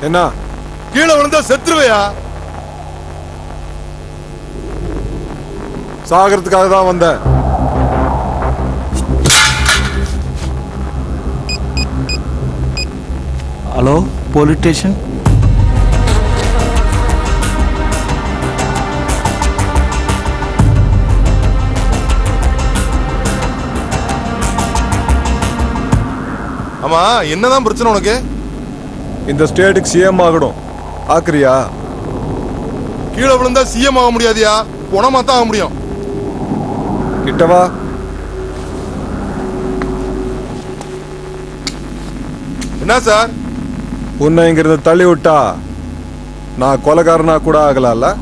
என்ன கீழே விழுந்தா செத்துருவையா? சாகிறதுக்காக தான் வந்தேன். Hello, police station. ஆமா, என்னதான் பிரச்சனை உனக்கு? இந்த ஸ்டேட்டுக்கு சிஎம் ஆகணும். ஆக்குறியா? கீழே விழுந்தா சிஎம் ஆக முடியாதியா, பணமா தான் ஆக முடியும். கிட்டவா. என்ன சார்? உன்னை இங்கிருந்து தள்ளி விட்டா நான் கொலைகாரனா கூட ஆகலாம்ல?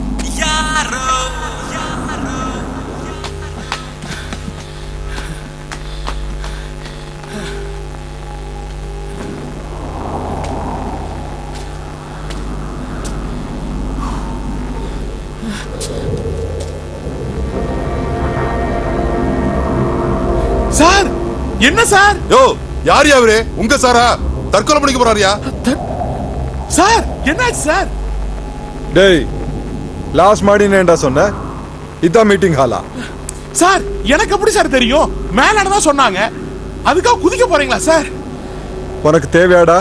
சார், என்ன சார்? யோ, யார் அவரு? உங்க சாரா? தற்கொலை பண்ணிக்க போறாரியா? சார், என்னாச்சு சார்? டேய், லாஸ்ட் மாடினேண்டா சொன்ன? இதான் மீட்டிங் ஹாலா? சார், எனக்கு எப்படி சார் தெரியும்? மேல தான் சொன்னாங்க. அதுக்காக குதிக்க போறீங்களா சார்? உனக்கு தேவையாடா?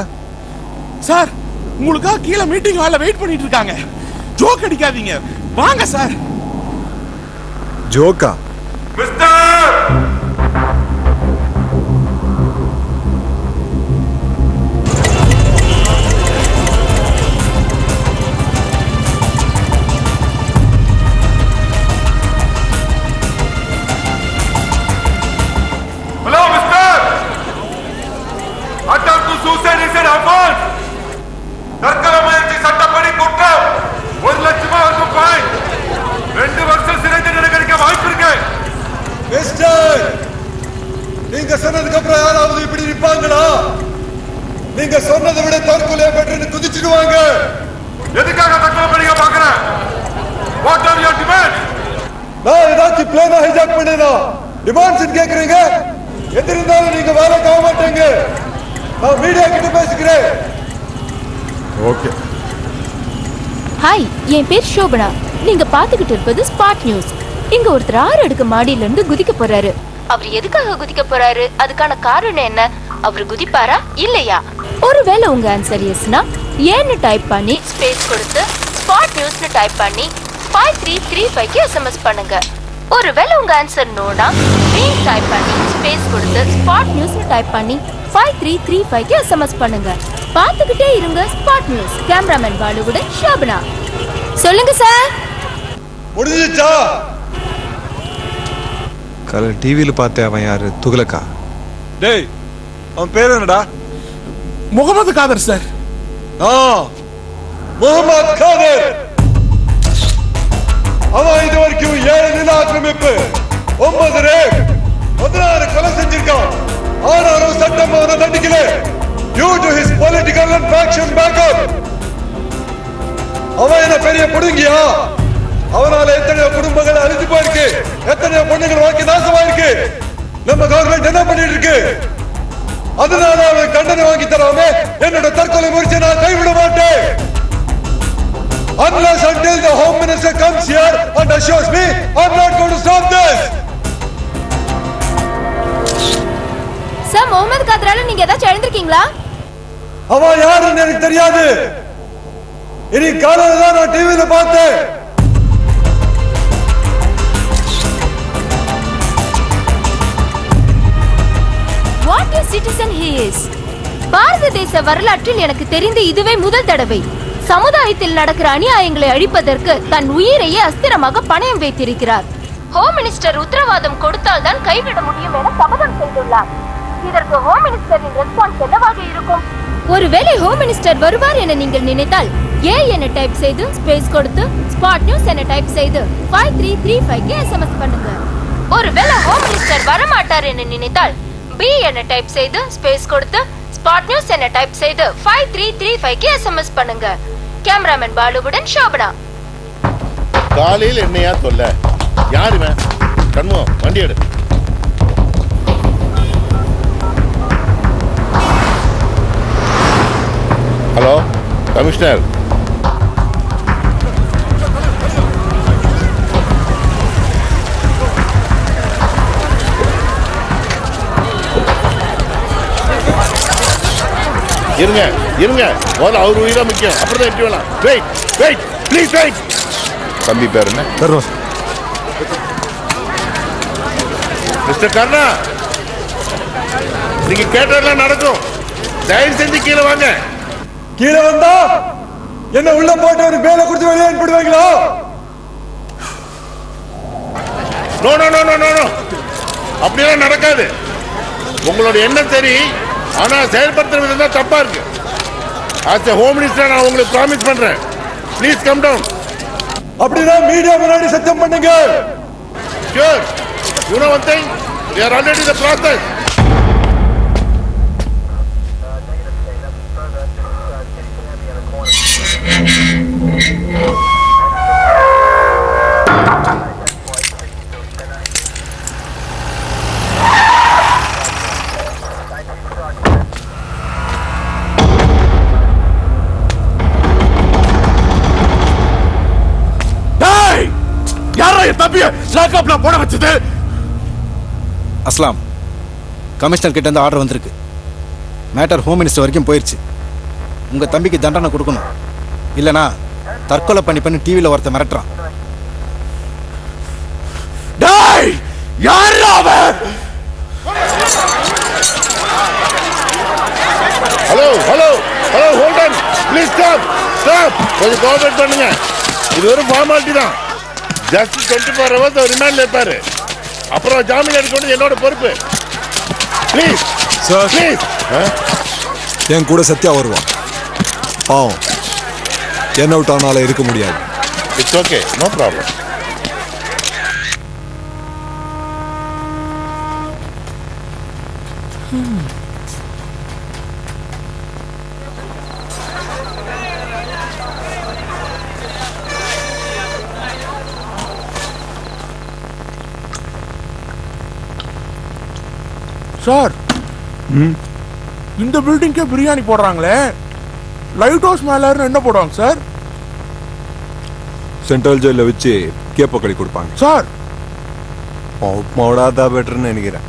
சார், உங்களுக்காக கீழே மீட்டிங் ஹால்ல வெயிட் பண்ணிட்டு இருக்காங்க. ஜோக் அடிக்காதீங்க, வாங்க சார். ஜோக்கா? மிஸ்டர் நீங்க சொன்னதுக்கு அப்புறம் யாராவது இப்படி நிப்பாங்களா? நீங்க சொன்னதை விட தற்கொலை பெற்று குதிச்சிடுவாங்க. எதுக்காக தற்கொலை பண்ணிக்க பாக்குற? What are your demands? நான் ஏதாச்சும் பிளேனை ஹைஜாக் பண்ணேனா? டிமாண்ட்ஸ் கேக்குறீங்க? எது இருந்தாலும் நீங்க வேலை காவ மாட்டீங்க. நான் மீடியா கிட்ட பேசிக்கிறேன். ஓகே. ஹாய், என் பேர் சோபனா. நீங்க பாத்துக்கிட்டு இருப்பது ஸ்பாட் நியூஸ். இங்க ஒருத்தர் 6 அடுக்கு மாடியில இருந்து குதிக்க போறாரு. அவர் எதுக்காக குதிக்க போறாரு? அதுக்கான காரணம் என்ன? அவர் குதிப்பாரா இல்லையா? ஒருவேளை உங்க ஆன்சர் எஸ்னா ஏன்னு டைப் பண்ணி ஸ்பேஸ் கொடுத்து ஸ்பாட் நியூஸ்னு டைப் பண்ணி 5335க்கு எஸ்எம்எஸ் பண்ணுங்க. ஒருவேளை உங்க ஆன்சர் நோனா மீன் டைப் பண்ணி ஸ்பேஸ் கொடுத்து ஸ்பாட் நியூஸ்னு டைப் பண்ணி 5335க்கு எஸ்எம்எஸ் பண்ணுங்க. பாத்துக்கிட்டே இருங்க ஸ்பாட் நியூஸ். கேமராமேன் பாலுவுடன் ஷோபனா. சொல்லுங்க சார். முடிஞ்சிச்சா? காலை டிவியில் பார்த்தேன். அவன் யாரு? துகலக்கா? டேய், அவன் பேர் என்னடா? முகமது காதர் சார். முகமது காதர். அவன் இது வரைக்கும் 7 நில ஆக்கிரமிப்பு, 9 ரேப், 16 கொலை செஞ்சிருக்கான். ஆனாலும் சட்டம் அவனை தண்டிக்கல. Due to his political and faction backup. அவன் என்ன பெரிய புடுங்கியா? அவனால எத்தனையோ குடும்பங்கள் அழிஞ்சு போயிருக்கு, எத்தனையோ பொண்ணுகள் வாழ்க்கை நாசமாயிருக்கு. நம்ம கவர்மெண்ட் என்ன பண்ணிட்டு இருக்கு? அதனால அவன் கண்டனை வாங்கி தராம என்னோட தற்கொலை முயற்சியை நான் கைவிட மாட்டேன். Unless until the Home Minister comes here and assures me I'm not going to stop this. Sir, Mohammed காதரால நீங்க ஏதாச்சும் எழுந்திருக்கீங்களா? அவன் யாருன்னு எனக்கு தெரியாது. இனி காலையில தான் நான் டிவியில பார்த்தேன். What a citizen he is. பாரத தேச வரலாற்றில் எனக்கு தெரிந்து இதுவே முதல் தடவை. சமுதாயத்தில் நடக்கிற அநியாயங்களை அழிப்பதற்கு தன் உயிரையே அஸ்திரமாக பணயம் வைத்திருக்கிறார். ஹோம் மினிஸ்டர் உத்தரவாதம் கொடுத்தால் தான் கைவிட முடியும் என சபதம் செய்துள்ளார். இதற்கு ஹோம் மினிஸ்டரின் ரெஸ்பான்ஸ் என்னவாக இருக்கும்? ஒருவேளை ஹோம் மினிஸ்டர் வருவார் என நீங்கள் நினைத்தால் ஏ என டைப் செய்து ஸ்பேஸ் கொடுத்து ஸ்பாட் நியூஸ் என டைப் செய்து 5335க்கு எஸ்எம்எஸ் பண்ணுங்க. ஒருவேளை ஹோம் மினிஸ்டர் வரமாட்டார் என நினைத்தால் பி என டைப் செய்து ஸ்பேஸ் கொடுத்து ஸ்பாட் நியூஸ் என டைப் செய்து 5335க்கு எஸ்எம்எஸ் பண்ணுங்க. கேமராமேன் பாலுவுடன் ஷோபனா. காலையில் என்னையா சொல்ல? யாருமே கண்மோ வண்டி எடு. ஹலோ கமிஷனர், இருங்க இருங்க, முதல்ல அவர் உயிரா முக்கியம், அப்புறம் தான் எப்படி வேணாம். Wait wait please wait. தம்பி பேர் என்ன? தர்றோம். மிஸ்டர் கர்ணா, நீங்க கேட்டதெல்லாம் நடக்கும். தயவு செஞ்சு கீழே வாங்க. கீழே வந்தா என்ன உள்ள போட்டு ஒரு பேலை கொடுத்து வெளியே அனுப்பிடுவாங்களோ? No no no no no no, அப்படியெல்லாம் நடக்காது. உங்களோட எண்ணம் சரி, ஆனா செயல்படுத்துற விதம் தான் தப்பா இருக்கு. ஆஸ் எ ஹோம் மினிஸ்டர் நான் உங்களுக்கு ப்ராமிஸ் பண்றேன். Please calm down. அப்படின்னா மீடியா முன்னாடி சத்தியம் பண்ணுங்க. Sure. You know one thing? We are already in the process. யாரா என் தம்பிய லாக்அப்ல போட வச்சது? அஸ்லாம், கமிஷனர் கிட்ட இருந்து ஆர்டர் வந்திருக்கு. மேட்டர் ஹோம் மினிஸ்டர் வரைக்கும் போயிடுச்சு. உங்க தம்பிக்கு தண்டனை கொடுக்கணும், இல்லனா தற்கொலை பண்ணி டிவியில் ஒருத்த மிரட்டுறான். டேய், யாரா அவன்? Hello hello hello, hold on please, stop stop. கொஞ்சம் கோஆபரேட் பண்ணுங்க. இது ஒரு ஃபார்மாலிட்டி தான். ஜஸ்ட் 24 hours அவர் ரிமாண்ட்ல இருப்பாரு. அப்புறம் ஜாமீன் எடுக்கணும் என்னோட பொறுப்பு. Please sir, please. என் கூட சத்யா வருவான். பாவம், என்ன விட்டானால இருக்க முடியாது. It's okay, no problem. Sir, இந்த பில்டிங்கே பிரியாணி போடுறாங்களே, லைட் ஹவுஸ் மேல என்ன போடுவாங்க சார்? சென்ட்ரல் ஜெயில வச்சு கேப்பக்களி கொடுப்பாங்க சார். உப்மாவோட பெட்டர்னு நினைக்கிறேன்.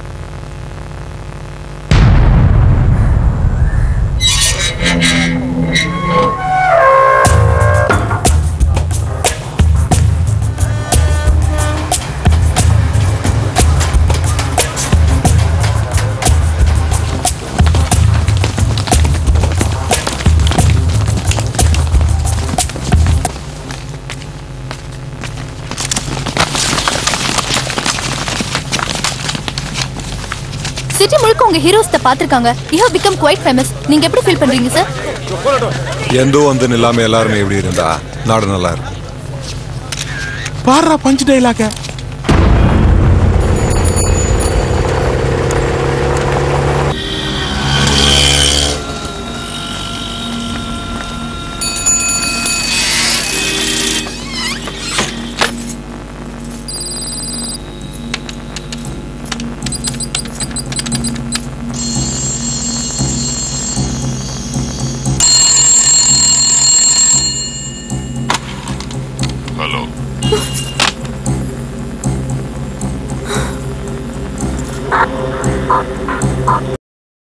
சிட்டி முழுக்க உங்க ஹீரோஸ் பாத்துருக்காங்க. You have become quite famous. நீங்க எப்படி ஃபீல் பண்றீங்க சார்? எந்தோ வந்து இல்லாம எல்லாருமே எப்படி இருந்தா நாடு நல்லா இருக்கும். பாரா பஞ்ச் டைலாக.